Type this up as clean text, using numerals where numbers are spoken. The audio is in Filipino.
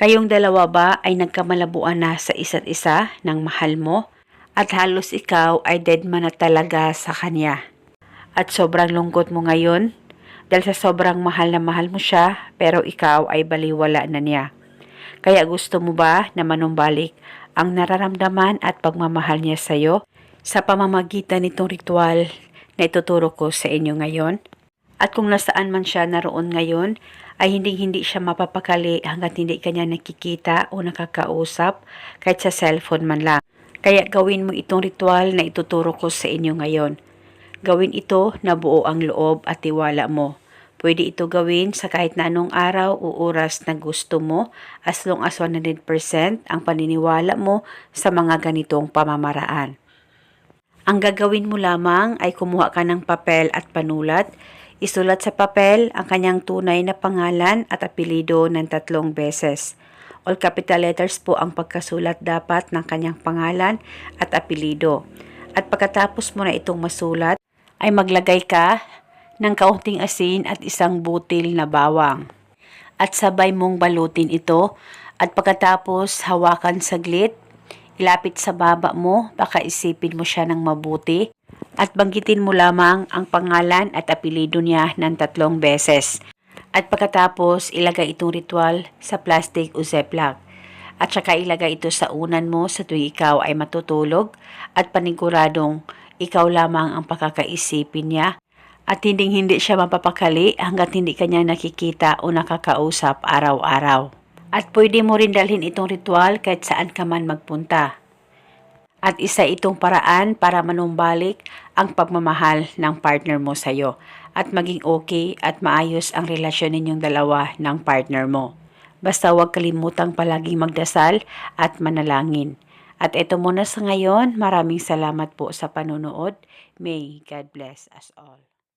Kayong dalawa ba ay nagkamalabuan na sa isa't isa ng mahal mo at halos ikaw ay dead man na talaga sa kanya. At sobrang lungkot mo ngayon dahil sa sobrang mahal na mahal mo siya pero ikaw ay baliwala na niya. Kaya gusto mo ba na manumbalik ang nararamdaman at pagmamahal niya sa iyo sa pamamagitan nitong ritual na ituturo ko sa inyo ngayon? At kung nasaan man siya naroon ngayon, ay hindi siya mapapakali hanggat hindi kanya nakikita o nakakausap kahit sa cellphone man lang. Kaya gawin mo itong ritual na ituturo ko sa inyo ngayon. Gawin ito na buo ang loob at tiwala mo. Pwede ito gawin sa kahit na anong araw o oras na gusto mo as long as 100% ang paniniwala mo sa mga ganitong pamamaraan. Ang gagawin mo lamang ay kumuha ka ng papel at panulat. Isulat sa papel ang kanyang tunay na pangalan at apelido ng 3 beses. All capital letters po ang pagkasulat dapat ng kanyang pangalan at apelido. At pagkatapos mo na itong masulat, ay maglagay ka ng kaunting asin at isang butil na bawang. At sabay mong balutin ito at pagkatapos hawakan saglit, ilapit sa baba mo, baka isipin mo siya ng mabuti. At banggitin mo lamang ang pangalan at apelido niya ng 3 beses. At pagkatapos, ilagay itong ritual sa plastic o ziploc. At saka ilagay ito sa unan mo sa tuwing ikaw ay matutulog at paniguradong ikaw lamang ang pakakaisipin niya. At hindi siya mapapakali hanggat hindi kanya nakikita o nakakausap araw-araw. At pwede mo rin dalhin itong ritual kahit saan ka man magpunta. At isa itong paraan para manumbalik ang pagmamahal ng partner mo sa iyo at maging okay at maayos ang relasyon ninyong dalawa ng partner mo. Basta huwag kalimutang palaging magdasal at manalangin. At ito muna sa ngayon, maraming salamat po sa panonood. May God bless us all.